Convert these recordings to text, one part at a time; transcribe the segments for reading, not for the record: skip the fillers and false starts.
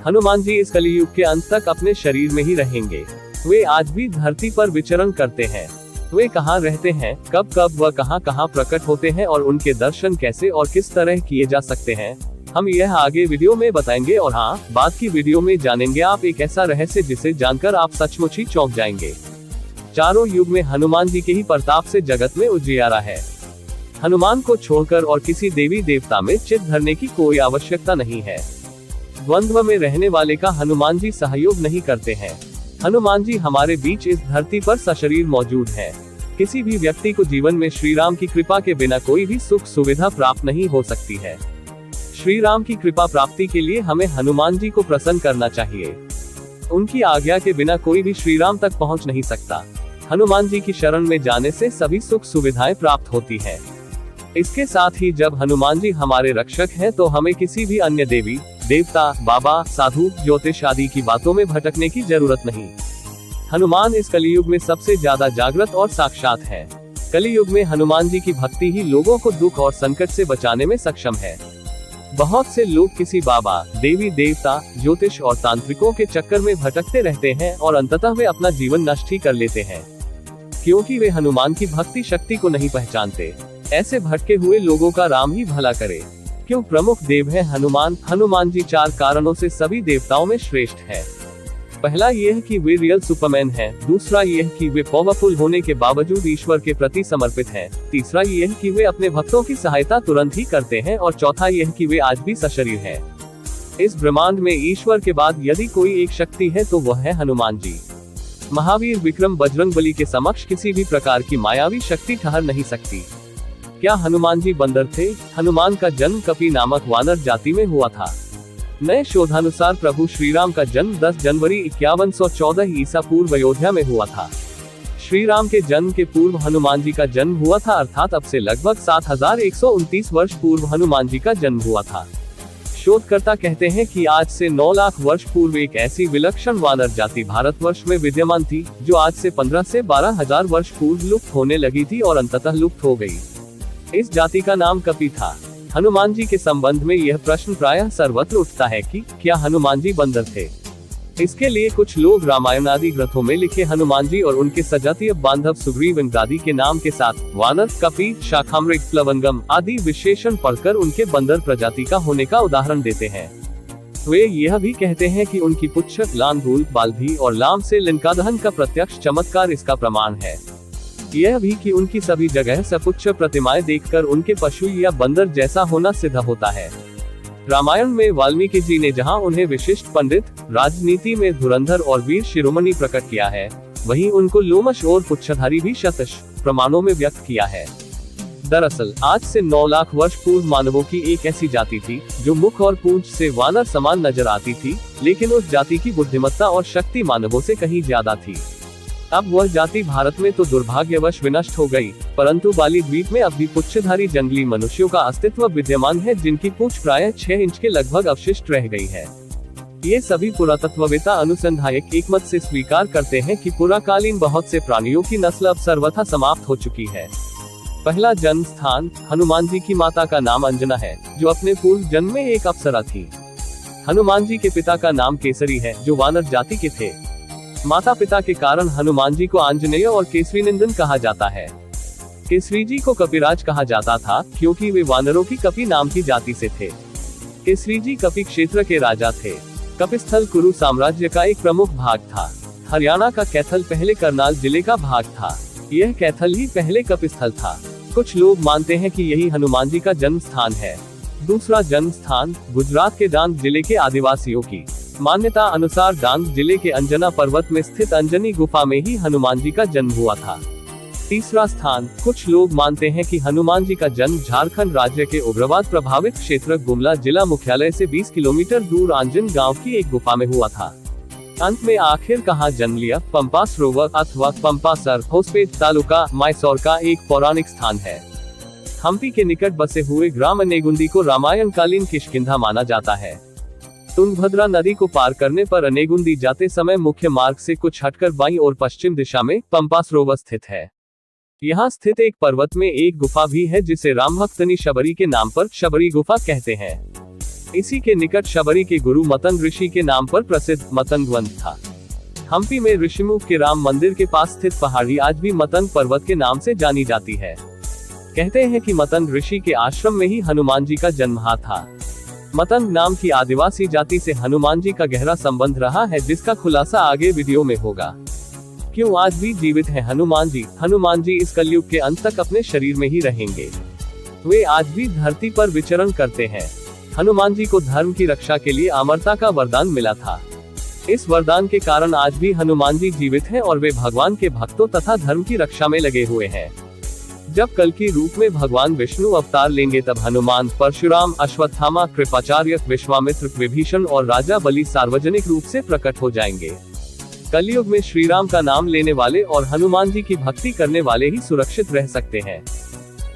हनुमान जी इस कलियुग के अंत तक अपने शरीर में ही रहेंगे। वे आज भी धरती पर विचरण करते हैं। वे कहाँ रहते हैं, कब कब व कहाँ कहाँ प्रकट होते हैं और उनके दर्शन कैसे और किस तरह किए जा सकते हैं, हम यह आगे वीडियो में बताएंगे। और हाँ, बाद की वीडियो में जानेंगे आप एक ऐसा रहस्य जिसे जानकर आप सचमुच ही चौंक जाएंगे। चारों युग में हनुमान जी के ही प्रताप से जगत में उजियारा है। हनुमान को छोड़कर और किसी देवी देवता में चित्त धरने की कोई आवश्यकता नहीं है। द्वंद्व में रहने वाले का हनुमान जी सहयोग नहीं करते हैं। हनुमान जी हमारे बीच इस धरती पर सशरीर मौजूद हैं। किसी भी व्यक्ति को जीवन में श्री राम की कृपा के बिना कोई भी सुख सुविधा प्राप्त नहीं हो सकती है। श्री राम की कृपा प्राप्ति के लिए हमें हनुमान जी को प्रसन्न करना चाहिए। उनकी आज्ञा के बिना कोई भी श्री राम तक पहुंच नहीं सकता। हनुमान जी की शरण में जाने से सभी सुख सुविधाएं प्राप्त होती है। इसके साथ ही जब हनुमान जी हमारे रक्षक हैं तो हमें किसी भी अन्य देवी देवता, बाबा, साधु, ज्योतिष आदि की बातों में भटकने की जरूरत नहीं। हनुमान इस कलियुग में सबसे ज्यादा जागृत और साक्षात है। कलियुग में हनुमान जी की भक्ति ही लोगों को दुख और संकट से बचाने में सक्षम है। बहुत से लोग किसी बाबा, देवी देवता, ज्योतिष और तांत्रिकों के चक्कर में भटकते रहते हैं और अंततः वे अपना जीवन नष्ट ही कर लेते हैं, क्योंकि वे हनुमान की भक्ति शक्ति को नहीं पहचानते। ऐसे भटके हुए लोगों का राम ही भला करे। क्यों प्रमुख देव है हनुमान। हनुमान जी 4 कारणों से सभी देवताओं में श्रेष्ठ है। पहला यह कि वे रियल सुपरमैन हैं। दूसरा यह कि वे पावरफुल होने के बावजूद ईश्वर के प्रति समर्पित हैं। तीसरा यह कि वे अपने भक्तों की सहायता तुरंत ही करते हैं। और चौथा यह कि वे आज भी सशरीर हैं। इस ब्रह्मांड में ईश्वर के बाद यदि कोई एक शक्ति है तो वह है हनुमान जी। महावीर, विक्रम, बजरंगबली के समक्ष किसी भी प्रकार की मायावी शक्ति ठहर नहीं सकती। क्या हनुमान जी बंदर थे। हनुमान का जन्म कपि नामक वानर जाति में हुआ था। नए शोधानुसार प्रभु श्री राम का जन्म 10 जनवरी 5114 ईसा पूर्व अयोध्या में हुआ था। श्री राम के जन्म के पूर्व हनुमान जी का जन्म हुआ था, अर्थात अब से लगभग 7129 वर्ष पूर्व हनुमान जी का जन्म हुआ था। शोधकर्ता कहते हैं कि आज से 9 लाख वर्ष पूर्व एक ऐसी विलक्षण वानर जाति भारतवर्ष में विद्यमान थी, जो आज से 15 से 12 हजार वर्ष पूर्व लुप्त होने लगी थी और अंततः लुप्त हो गई। इस जाति का नाम कपि था। हनुमान जी के संबंध में यह प्रश्न प्रायः सर्वत्र उठता है कि क्या हनुमान जी बंदर थे। इसके लिए कुछ लोग रामायण आदि ग्रंथों में लिखे हनुमान जी और उनके सजातीय बांधव सुग्रीव इत्यादि के नाम के साथ वानर, कपि, शाखामृग, प्लवंगम आदि विशेषण पढ़कर उनके बंदर प्रजाति का होने का उदाहरण देते हैं। वे यह भी कहते हैं कि उनकी पुच्छ, लांगूल, बाल्धी और लाम से लिनका दहन का प्रत्यक्ष चमत्कार इसका प्रमाण है। यह भी कि उनकी सभी जगह सपुच्छ प्रतिमाएं देखकर उनके पशु या बंदर जैसा होना सिद्ध होता है। रामायण में वाल्मीकि जी ने जहां उन्हें विशिष्ट पंडित, राजनीति में धुरंधर और वीर शिरोमणि प्रकट किया है, वहीं उनको लोमश और पुच्छधारी भी शतश प्रमाणों में व्यक्त किया है। दरअसल आज से 9 लाख वर्ष पूर्व मानवों की एक ऐसी जाति थी जो मुख और पूंछ से वानर समान नजर आती थी, लेकिन उस जाति की बुद्धिमत्ता और शक्ति मानवों से कहीं ज्यादा थी। अब वह जाति भारत में तो दुर्भाग्यवश विनष्ट हो गई, परंतु बाली द्वीप में अब भी पुच्छधारी जंगली मनुष्यों का अस्तित्व विद्यमान है, जिनकी पूंछ प्रायः 6 इंच के लगभग अवशिष्ट रह गई है। ये सभी पुरातत्ववेत्ता अनुसंधायक एकमत से स्वीकार करते हैं कि पुराकालीन बहुत से प्राणियों की नस्ल अब सर्वथा समाप्त हो चुकी है। पहला जन्म स्थान। हनुमान जी की माता का नाम अंजना है, जो अपने पूर्व जन्म में एक अप्सरा थी। हनुमान जी के पिता का नाम केसरी है, जो वानर जाति के थे। माता पिता के कारण हनुमान जी को आंजनेय और केसरी नंदन कहा जाता है। केसरी जी को कपिराज कहा जाता था, क्योंकि वे वानरों की कपि नाम की जाति से थे। केसरी जी कपि क्षेत्र के राजा थे। कपिस्थल कुरु साम्राज्य का एक प्रमुख भाग था। हरियाणा का कैथल पहले करनाल जिले का भाग था। यह कैथल ही पहले कपिस्थल था। कुछ लोग मानते हैं कि यही हनुमान जी का जन्म स्थान है। दूसरा जन्म स्थान। गुजरात के डांग जिले के आदिवासियों की मान्यता अनुसार डांग जिले के अंजना पर्वत में स्थित अंजनी गुफा में ही हनुमान जी का जन्म हुआ था। तीसरा स्थान। कुछ लोग मानते हैं कि हनुमान जी का जन्म झारखंड राज्य के उग्रवाद प्रभावित क्षेत्र गुमला जिला मुख्यालय से 20 किलोमीटर दूर आंजन गांव की एक गुफा में हुआ था। अंत में आखिर कहाँ जन्म लिया। पंपा सरोवर अथवा पंपासर, होसपेट तालुका, मैसूर का एक पौराणिक स्थान है। हम्पी के निकट बसे हुए ग्राम अनेगुंदी को रामायण कालीन किष्किंधा माना जाता है। तुंगभद्रा नदी को पार करने पर अनेगुंदी जाते समय मुख्य मार्ग से कुछ हटकर बाईं और पश्चिम दिशा में पंपा सरोवर स्थित है। यहाँ स्थित एक पर्वत में एक गुफा भी है, जिसे रामभक्तनी शबरी के नाम पर शबरी गुफा कहते हैं। इसी के निकट शबरी के गुरु मतंग ऋषि के नाम पर प्रसिद्ध मतंग वन था। हम्पी में ऋषिमुख के राम मंदिर के पास स्थित पहाड़ी आज भी मतंग पर्वत के नाम से जानी जाती है। कहते हैं कि मतंग ऋषि के आश्रम में ही हनुमान जी का जन्म था। मतंग नाम की आदिवासी जाति से हनुमान जी का गहरा संबंध रहा है, जिसका खुलासा आगे वीडियो में होगा। क्यों आज भी जीवित है हनुमान जी? हनुमान जी इस कलयुग के अंत तक अपने शरीर में ही रहेंगे। वे आज भी धरती पर विचरण करते हैं। हनुमान जी को धर्म की रक्षा के लिए अमरता का वरदान मिला था। इस वरदान के कारण आज भी हनुमान जी जीवित हैं और वे भगवान के भक्तों तथा धर्म की रक्षा में लगे हुए हैं। जब कल की रूप में भगवान विष्णु अवतार लेंगे तब हनुमान, परशुराम, अश्वत्थामा, कृपाचार्य, विश्वामित्र, विभीषण और राजा बलि सार्वजनिक रूप से प्रकट हो जाएंगे। कलयुग में श्री राम का नाम लेने वाले और हनुमान जी की भक्ति करने वाले ही सुरक्षित रह सकते हैं।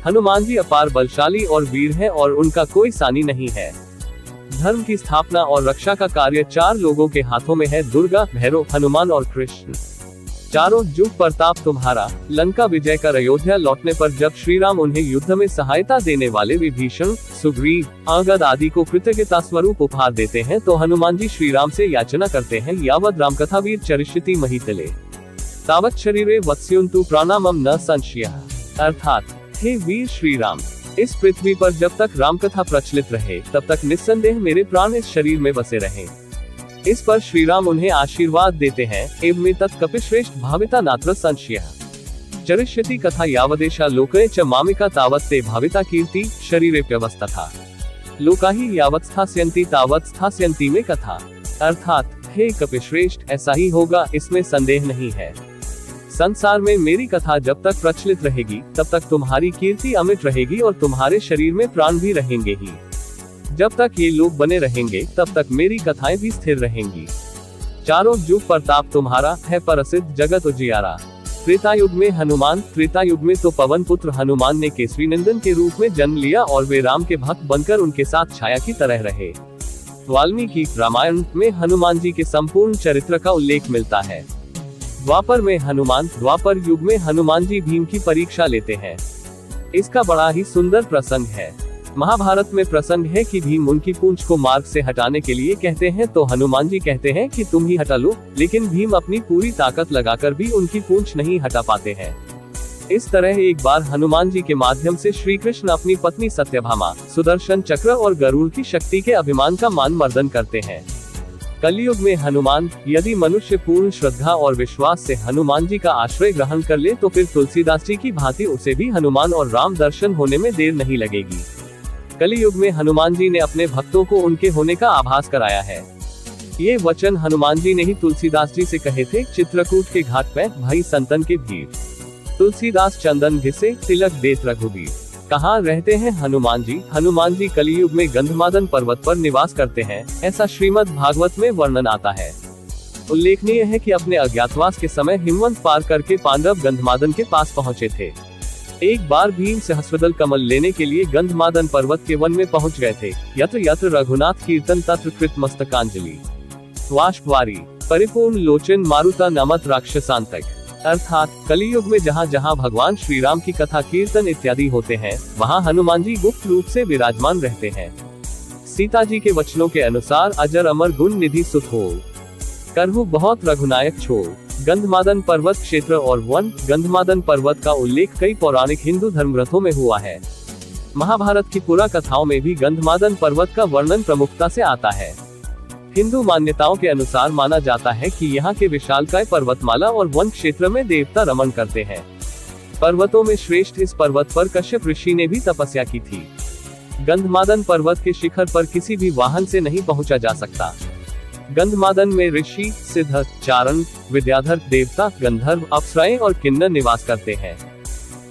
हनुमान जी अपार बलशाली और वीर हैं और उनका कोई सानी नहीं है। धर्म की स्थापना और रक्षा का कार्य 4 लोगों के हाथों में है, दुर्गा, भैरव, हनुमान और कृष्ण। चारों जुग प्रताप तुम्हारा। लंका विजय कर अयोध्या लौटने पर जब श्री राम उन्हें युद्ध में सहायता देने वाले विभीषण, सुग्रीव, अंगद आदि को कृतज्ञता स्वरूप उपहार देते हैं तो हनुमान जी श्री राम से याचना करते हैं, यावद रामकथा वीर चरिष्यति महितले तावत् शरीरे वत्स्यन्तु प्राणामम न संशयः। अर्थात हे वीर श्री राम, इस पृथ्वी पर जब तक रामकथा प्रचलित रहे तब तक निस्संदेह मेरे प्राण इस शरीर में बसे रहें। इस पर श्री राम उन्हें आशीर्वाद देते हैं, एवं तत् कपिश्रेष्ठ भाविता नात्र संशयः चरिष्यति कथा यावदेशा लोके च मामिका तावत् ते भाविता कीर्ति शरीरे प्यवस्था लोका ही यावत् स्थास्यन्ति तावत् स्थास्यन्ति में कथा। अर्थात हे कपिश्रेष्ठ, ऐसा ही होगा, इसमें संदेह नहीं है। संसार में मेरी कथा जब तक प्रचलित रहेगी तब तक तुम्हारी कीर्ति अमिट रहेगी और तुम्हारे शरीर में प्राण भी रहेंगे ही। जब तक ये लोग बने रहेंगे तब तक मेरी कथाएं भी स्थिर रहेंगी। चारों जुग प्रताप तुम्हारा है प्रसिद्ध जगत उजियारा। त्रेतायुग में हनुमान। त्रेतायुग में तो पवन पुत्र हनुमान ने केसरी नंदन के रूप में जन्म लिया और वे राम के भक्त बनकर उनके साथ छाया की तरह रहे। वाल्मीकि रामायण में हनुमान जी के संपूर्ण चरित्र का उल्लेख मिलता है। द्वापर में हनुमान। द्वापर युग में हनुमान जी भीम की परीक्षा लेते हैं। इसका बड़ा ही सुंदर प्रसंग है। महाभारत में प्रसंग है कि भीम उनकी पूंछ को मार्ग से हटाने के लिए कहते हैं तो हनुमान जी कहते हैं कि तुम ही हटा लो, लेकिन भीम अपनी पूरी ताकत लगाकर भी उनकी पूंछ नहीं हटा पाते हैं। इस तरह एक बार हनुमान जी के माध्यम से श्री कृष्ण अपनी पत्नी सत्यभामा, सुदर्शन चक्र और गरुड़ की शक्ति के अभिमान का मान मर्दन करते हैं। कलयुग में हनुमान। यदि मनुष्य पूर्ण श्रद्धा और विश्वास से हनुमान जी का आश्रय ग्रहण कर ले तो फिर तुलसीदास जी की भांति उसे भी हनुमान और राम दर्शन होने में देर नहीं लगेगी। कलयुग में हनुमान जी ने अपने भक्तों को उनके होने का आभास कराया है। ये वचन हनुमान जी ने ही तुलसीदास जी से कहे थे। चित्रकूट के घाट पे भाई संतन के भीड़, तुलसीदास चंदन घिसे तिलक देत रघुबीर। कहाँ रहते हैं हनुमान जी? हनुमान जी कलयुग में गंधमादन पर्वत पर निवास करते हैं, ऐसा श्रीमद् भागवत में वर्णन आता है। उल्लेखनीय है कि अपने अज्ञातवास के समय हिमवंत पार करके पांडव गंधमादन के पास पहुँचे थे। एक बार भीम सहस्रदल कमल लेने के लिए गंधमादन पर्वत के वन में पहुंच गए थे। यत्र यत्र रघुनाथ कीर्तन तत्र कृत मस्तकांजलि वाष्पवारी परिपूर्ण लोचन मारुता नमत राक्षसांतक। अर्थात कलयुग में जहाँ जहाँ भगवान श्री राम की कथा कीर्तन इत्यादि होते हैं वहाँ हनुमान जी गुप्त रूप से विराजमान रहते हैं। सीता जी के वचनों के अनुसार अजर अमर गुण निधि सुत हो करहु बहुत रघुनायक छोड़। गंधमादन पर्वत क्षेत्र और वन। गंधमादन पर्वत का उल्लेख कई पौराणिक हिंदू धर्म ग्रंथों में हुआ है। महाभारत की पुरा कथाओं में भी गंधमादन पर्वत का वर्णन प्रमुखता से आता है। हिंदू मान्यताओं के अनुसार माना जाता है कि यहाँ के विशालकाय पर्वतमाला और वन क्षेत्र में देवता रमण करते हैं। पर्वतों में श्रेष्ठ इस पर्वत पर कश्यप ऋषि ने भी तपस्या की थी। गंधमादन पर्वत के शिखर पर किसी भी वाहन से नहीं पहुंचा जा सकता। गंधमादन में ऋषि, सिद्ध, चारण, विद्याधर, देवता, गंधर्व, अप्सराएं और किन्नर निवास करते हैं।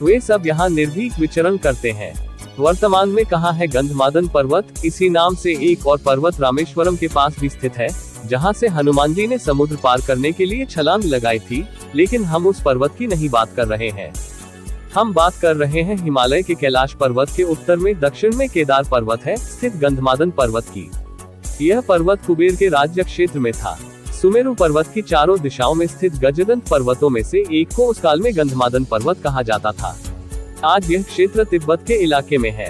वे सब यहाँ निर्भीक विचरण करते हैं। वर्तमान में कहाँ है गंधमादन पर्वत? इसी नाम से एक और पर्वत रामेश्वरम के पास भी स्थित है, जहाँ से हनुमान जी ने समुद्र पार करने के लिए छलांग लगाई थी। लेकिन हम उस पर्वत की नहीं बात कर रहे हैं। हम बात कर रहे हैं हिमालय के कैलाश पर्वत के उत्तर में दक्षिण में केदार पर्वत है स्थित गंधमादन पर्वत की। यह पर्वत कुबेर के राज्य क्षेत्र में था। सुमेरु पर्वत की चारों दिशाओं में स्थित गजदंत पर्वतों में से एक को उस काल में गंधमादन पर्वत कहा जाता था। आज यह क्षेत्र तिब्बत के इलाके में है।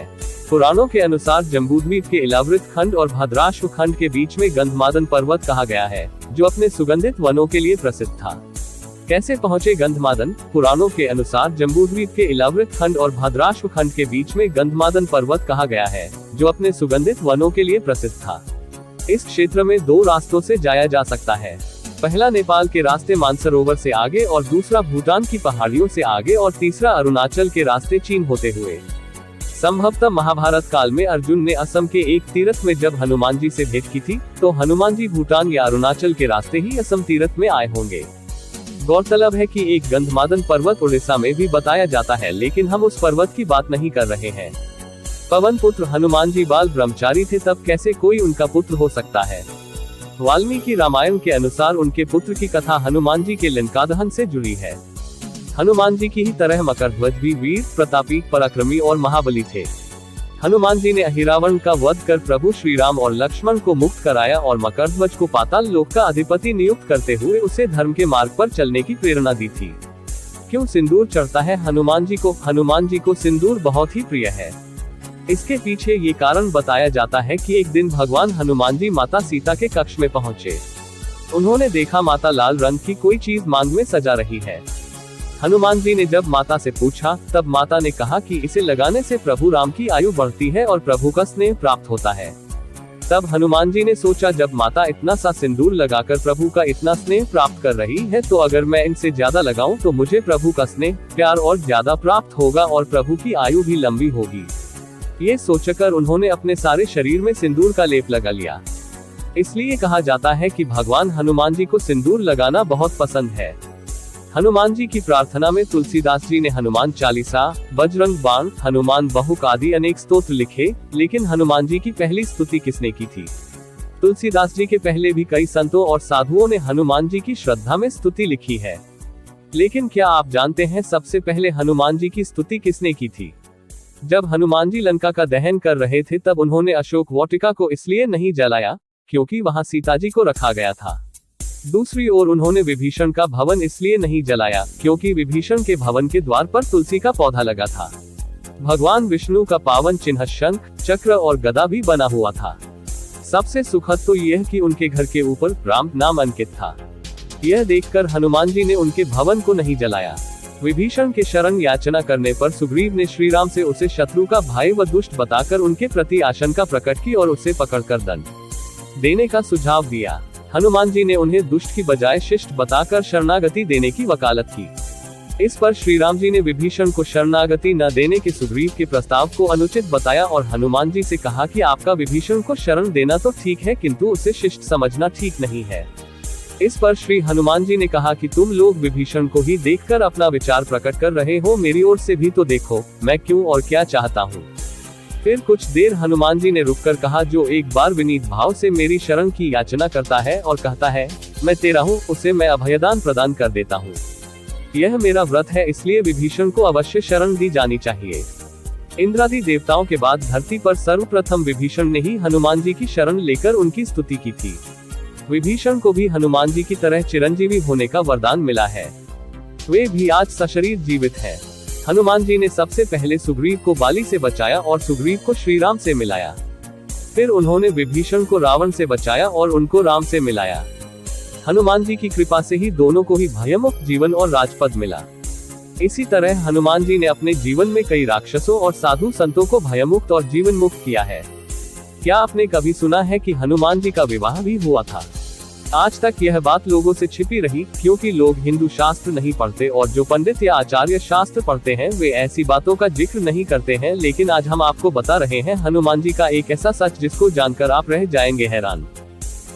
पुराणों के अनुसार जम्बूद्वीप के इलावृत खंड और भद्राश्व खंड के बीच में गंधमादन पर्वत कहा गया है, जो अपने सुगंधित वनों के लिए प्रसिद्ध था। कैसे पहुंचे गंधमादन? पुराणों के अनुसार जम्बूद्वीप के इलावृत खंड और भद्राश्व खंड के बीच में गंधमादन पर्वत कहा गया है, जो अपने सुगंधित वनों के लिए प्रसिद्ध था। इस क्षेत्र में 2 रास्तों से जाया जा सकता है। पहला नेपाल के रास्ते मानसरोवर से आगे और दूसरा भूटान की पहाड़ियों से आगे और तीसरा अरुणाचल के रास्ते चीन होते हुए। संभवतः महाभारत काल में अर्जुन ने असम के एक तीर्थ में जब हनुमान जी से भेंट की थी, तो हनुमान जी भूटान या अरुणाचल के रास्ते ही असम तीर्थ में आए होंगे। गौरतलब है कि एक गंधमादन पर्वत उड़ीसा में भी बताया जाता है, लेकिन हम उस पर्वत की बात नहीं कर रहे हैं। पवन पुत्र हनुमान जी बाल ब्रह्मचारी थे, तब कैसे कोई उनका पुत्र हो सकता है? वाल्मीकि रामायण के अनुसार उनके पुत्र की कथा हनुमान जी के लंका दहन से जुड़ी है। हनुमान जी की ही तरह मकरध्वज भी वीर, प्रतापी, पराक्रमी और महाबली थे। हनुमान जी ने अहिरावण का वध कर प्रभु श्री राम और लक्ष्मण को मुक्त कराया और मकरध्वज को पाताल लोक का अधिपति नियुक्त करते हुए उसे धर्म के मार्ग पर चलने की प्रेरणा दी थी। क्यों सिंदूर चढ़ता है हनुमान जी को? हनुमान जी को सिंदूर बहुत ही प्रिय है। इसके पीछे ये कारण बताया जाता है कि एक दिन भगवान हनुमान जी माता सीता के कक्ष में पहुंचे। उन्होंने देखा माता लाल रंग की कोई चीज मांग में सजा रही है। हनुमान जी ने जब माता से पूछा, तब माता ने कहा कि इसे लगाने से प्रभु राम की आयु बढ़ती है और प्रभु का स्नेह प्राप्त होता है। तब हनुमान जी ने सोचा, जब माता इतना सा सिंदूर लगाकर प्रभु का इतना स्नेह प्राप्त कर रही है, तो अगर मैं इनसे ज्यादा लगाऊं तो मुझे प्रभु का स्नेह प्यार और ज्यादा प्राप्त होगा और प्रभु की आयु भी लंबी होगी। ये सोचकर उन्होंने अपने सारे शरीर में सिंदूर का लेप लगा लिया। इसलिए कहा जाता है कि भगवान हनुमान जी को सिंदूर लगाना बहुत पसंद है। हनुमान जी की प्रार्थना में तुलसीदास जी ने हनुमान चालीसा, बजरंग बाण, हनुमान बहुक आदि अनेक स्तोत्र लिखे, लेकिन हनुमान जी की पहली स्तुति किसने की थी? तुलसीदास जी के पहले भी कई संतों और साधुओं ने हनुमान जी की श्रद्धा में स्तुति लिखी है। लेकिन क्या आप जानते हैं सबसे पहले हनुमान जी की स्तुति किसने की थी? जब हनुमान जी लंका का दहन कर रहे थे, तब उन्होंने अशोक वाटिका को इसलिए नहीं जलाया क्योंकि वहां सीता जी को रखा गया था। दूसरी ओर उन्होंने विभीषण का भवन इसलिए नहीं जलाया क्योंकि विभीषण के भवन के द्वार पर तुलसी का पौधा लगा था। भगवान विष्णु का पावन चिन्ह शंख, चक्र और गदा भी बना हुआ था। सबसे सुखद तो यह कि उनके घर के ऊपर राम नाम अंकित था। यह देखकर हनुमान जी ने उनके भवन को नहीं जलाया। विभीषण के शरण याचना करने पर सुग्रीव ने श्री राम से उसे शत्रु का भाई व दुष्ट बताकर उनके प्रति आशंका प्रकट की और उसे पकड़कर दंड देने का सुझाव दिया। हनुमान जी ने उन्हें दुष्ट की बजाय शिष्ट बताकर शरणागति देने की वकालत की। इस पर श्री राम जी ने विभीषण को शरणागति न देने के सुग्रीव के प्रस्ताव को अनुचित बताया और हनुमान जी से कहा कि आपका विभीषण को शरण देना तो ठीक है, किंतु उसे शिष्ट समझना ठीक नहीं है। इस पर श्री हनुमान जी ने कहा कि तुम लोग विभीषण को ही देखकर अपना विचार प्रकट कर रहे हो, मेरी ओर से भी तो देखो मैं क्यों और क्या चाहता हूँ। फिर कुछ देर हनुमान जी ने रुककर कहा, जो एक बार विनीत भाव से मेरी शरण की याचना करता है और कहता है मैं तेरा हूँ, उसे मैं अभयदान प्रदान कर देता हूँ। यह मेरा व्रत है, इसलिए विभीषण को अवश्य शरण दी जानी चाहिए। इंद्रादि देवताओं के बाद धरती पर सर्वप्रथम विभीषण ने ही हनुमान जी की शरण लेकर उनकी स्तुति की थी। विभीषण को भी हनुमान जी की तरह चिरंजीवी होने का वरदान मिला है। वे भी आज सशरीर जीवित हैं। हनुमान जी ने सबसे पहले सुग्रीव को बाली से बचाया और सुग्रीव को श्री राम से मिलाया। फिर उन्होंने विभीषण को रावण से बचाया और उनको राम से मिलाया। हनुमान जी की कृपा से ही दोनों को ही भयमुक्त जीवन और राजपद मिला। इसी तरह हनुमान जी ने अपने जीवन में कई राक्षसों और साधु संतों को भयमुक्त और जीवन मुक्त किया है। क्या आपने कभी सुना है कि हनुमान जी का विवाह भी हुआ था? आज तक यह बात लोगों से छिपी रही, क्योंकि लोग हिंदू शास्त्र नहीं पढ़ते और जो पंडित या आचार्य शास्त्र पढ़ते हैं वे ऐसी बातों का जिक्र नहीं करते हैं। लेकिन आज हम आपको बता रहे हैं हनुमान जी का एक ऐसा सच जिसको जानकर आप रह जाएंगे हैरान।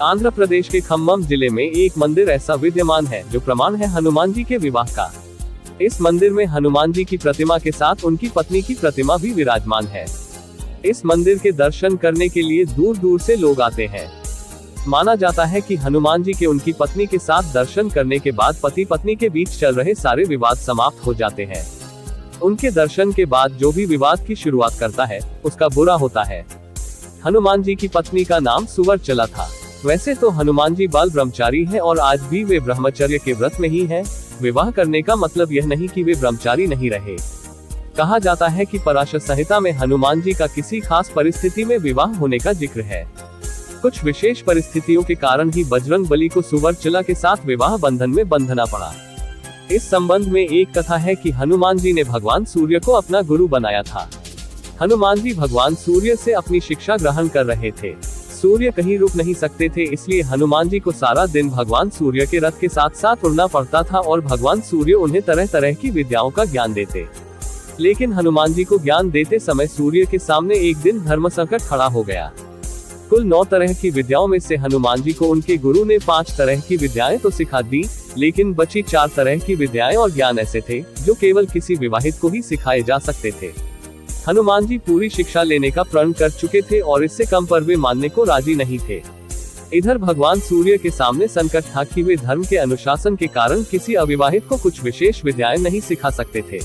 आंध्र प्रदेश के खम्मम जिले में एक मंदिर ऐसा विद्यमान है जो प्रमाण है हनुमान जी के विवाह का। इस मंदिर में हनुमान जी की प्रतिमा के साथ उनकी पत्नी की प्रतिमा भी विराजमान है। इस मंदिर के दर्शन करने के लिए दूर दूर से लोग आते हैं। माना जाता है कि हनुमान जी के उनकी पत्नी के साथ दर्शन करने के बाद पति पत्नी के बीच चल रहे सारे विवाद समाप्त हो जाते हैं। उनके दर्शन के बाद जो भी विवाद की शुरुआत करता है उसका बुरा होता है। हनुमान जी की पत्नी का नाम सुवर्चला था। वैसे तो हनुमान जी बाल ब्रह्मचारी हैं और आज भी वे ब्रह्मचर्य के व्रत में ही हैं। विवाह करने का मतलब यह नहीं कि वे ब्रह्मचारी नहीं रहे। कहा जाता है कि पराशर संहिता में हनुमान जी का किसी खास परिस्थिति में विवाह होने का जिक्र है। कुछ विशेष परिस्थितियों के कारण ही बजरंग बली को सुवर्चला के साथ विवाह बंधन में बंधना पड़ा। इस संबंध में एक कथा है कि हनुमान जी ने भगवान सूर्य को अपना गुरु बनाया था। हनुमान जी भगवान सूर्य से अपनी शिक्षा ग्रहण कर रहे थे। सूर्य कहीं रुक नहीं सकते थे, इसलिए हनुमान जी को सारा दिन भगवान सूर्य के रथ के साथ साथ उड़ना पड़ता था और भगवान सूर्य उन्हें तरह तरह की विद्याओं का ज्ञान देते। लेकिन हनुमान जी को ज्ञान देते समय सूर्य के सामने एक दिन धर्म संकट खड़ा हो गया। कुल 9 तरह की विद्याओं में से हनुमान जी को उनके गुरु ने 5 तरह की विद्याएं तो सिखा दी, लेकिन बची 4 तरह की विद्याएं और ज्ञान ऐसे थे जो केवल किसी विवाहित को ही सिखाए जा सकते थे। हनुमान जी पूरी शिक्षा लेने का प्रण कर चुके थे और इससे कम पर वे मानने को राजी नहीं थे। इधर भगवान सूर्य के सामने संकट था कि वे धर्म के अनुशासन के कारण किसी अविवाहित को कुछ विशेष विद्याएं नहीं सिखा सकते थे।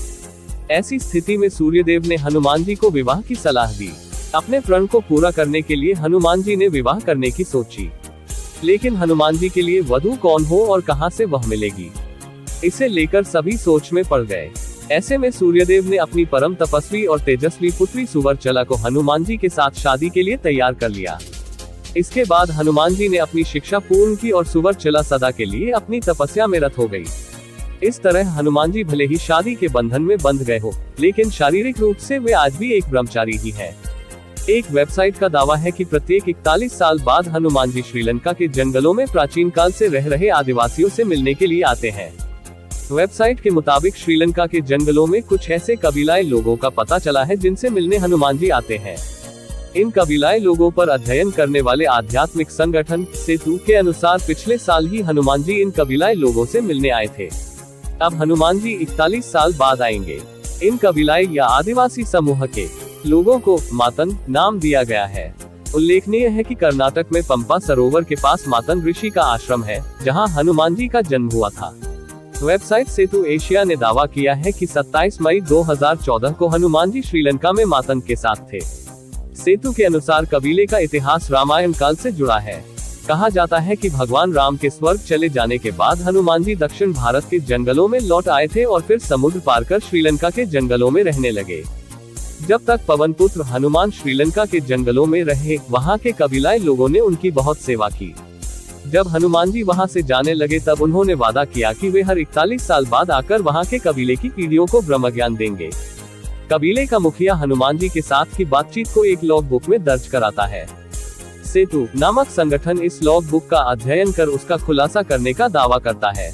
ऐसी स्थिति में सूर्यदेव ने हनुमान जी को विवाह की सलाह दी। अपने प्रण को पूरा करने के लिए हनुमान जी ने विवाह करने की सोची, लेकिन हनुमान जी के लिए वधू कौन हो और कहां से वह मिलेगी, इसे लेकर सभी सोच में पड़ गए। ऐसे में सूर्यदेव ने अपनी परम तपस्वी और तेजस्वी पुत्री सुवर्चला को हनुमान जी के साथ शादी के लिए तैयार कर लिया। इसके बाद हनुमान जी ने अपनी शिक्षा पूर्ण की और सुवर्चला सदा के लिए अपनी तपस्या में रत हो गई। इस तरह हनुमान जी भले ही शादी के बंधन में बंध गए हो, लेकिन शारीरिक रूप से वे आज भी एक ब्रह्मचारी ही हैं। एक वेबसाइट का दावा है कि प्रत्येक 41 साल बाद हनुमान जी श्रीलंका के जंगलों में प्राचीन काल से रह रहे आदिवासियों से मिलने के लिए आते हैं। वेबसाइट के मुताबिक श्रीलंका के जंगलों में कुछ ऐसे कबीलाई लोगों का पता चला है जिनसे मिलने हनुमान जी आते हैं। इन कबीलाई लोगों पर अध्ययन करने वाले आध्यात्मिक संगठन सेतु के अनुसार पिछले साल ही हनुमान जी इन कबीलाई लोगों से मिलने आए थे। अब हनुमान जी 41 साल बाद आएंगे। इन कबीलाई या आदिवासी समूह के लोगों को मातन नाम दिया गया है। उल्लेखनीय है कि कर्नाटक में पंपा सरोवर के पास मातन ऋषि का आश्रम है, जहां हनुमान जी का जन्म हुआ था। वेबसाइट सेतु एशिया ने दावा किया है कि 27 मई 2014 को हनुमान जी श्रीलंका में मातन के साथ थे। सेतु के अनुसार कबीले का इतिहास रामायण काल से जुड़ा है। कहा जाता है कि भगवान राम के स्वर्ग चले जाने के बाद हनुमान जी दक्षिण भारत के जंगलों में लौट आए थे और फिर समुद्र पार कर श्रीलंका के जंगलों में रहने लगे। जब तक पवन पुत्र हनुमान श्रीलंका के जंगलों में रहे, वहां के कबीलाई लोगों ने उनकी बहुत सेवा की। जब हनुमान जी वहां से जाने लगे तब उन्होंने वादा किया कि वे हर 41 साल बाद आकर वहां के कबीले की पीढ़ियों को ब्रह्म ज्ञान देंगे। कबीले का मुखिया हनुमान जी के साथ की बातचीत को एक लॉग बुक में दर्ज कराता है। सेतु नामक संगठन इस लॉग बुक का अध्ययन कर उसका खुलासा करने का दावा करता है।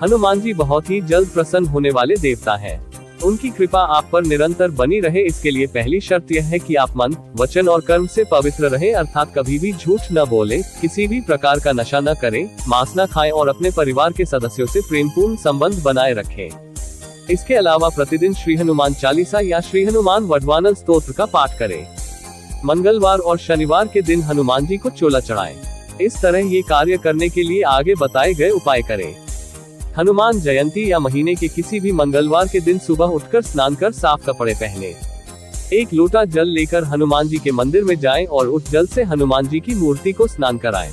हनुमान जी बहुत ही जल्द प्रसन्न होने वाले देवता हैं। उनकी कृपा आप पर निरंतर बनी रहे, इसके लिए पहली शर्त यह है कि आप मन, वचन और कर्म से पवित्र रहें, अर्थात कभी भी झूठ न बोले, किसी भी प्रकार का नशा न करें, मांस न खाएं और अपने परिवार के सदस्यों से प्रेमपूर्ण संबंध बनाए रखें। इसके अलावा प्रतिदिन श्री हनुमान चालीसा या श्री हनुमान वडवानल स्तोत्र का पाठ करें। मंगलवार और शनिवार के दिन हनुमान जी को चोला चढ़ाएं। इस तरह ये कार्य करने के लिए आगे बताए गए उपाय करें। हनुमान जयंती या महीने के किसी भी मंगलवार के दिन सुबह उठकर स्नान कर साफ कपड़े पहने। एक लोटा जल लेकर हनुमान जी के मंदिर में जाएं और उस जल से हनुमान जी की मूर्ति को स्नान कराएं।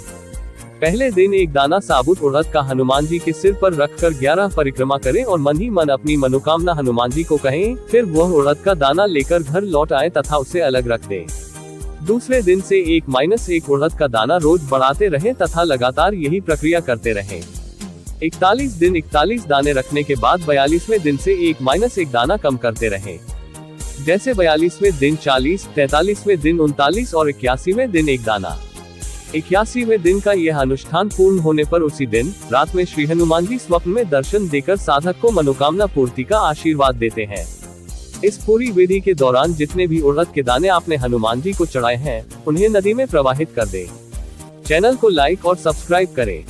पहले दिन एक दाना साबुत उड़द का हनुमान जी के सिर पर रखकर 11 परिक्रमा करें और मन ही मन अपनी मनोकामना हनुमान जी को कहें। फिर वह उड़द का दाना लेकर घर लौट आए तथा उसे अलग रख दें। दूसरे दिन से 1-1 उड़द का दाना रोज बढ़ाते रहें तथा लगातार यही प्रक्रिया करते रहें। 41 दिन 41 दाने रखने के बाद 42वें दिन से 1-1 दाना कम करते रहें। जैसे 42वें दिन 40, 43वें दिन 39 और 81वें दिन 1 दाना। 81वें दिन का यह अनुष्ठान पूर्ण होने पर उसी दिन रात में श्री हनुमान जी स्वप्न में दर्शन देकर साधक को मनोकामना पूर्ति का आशीर्वाद देते हैं। इस पूरी विधि के दौरान जितने भी उड़द के दाने आपने हनुमान जी को चढ़ाए हैं, उन्हें नदी में प्रवाहित कर दें। चैनल को लाइक और सब्सक्राइब करें।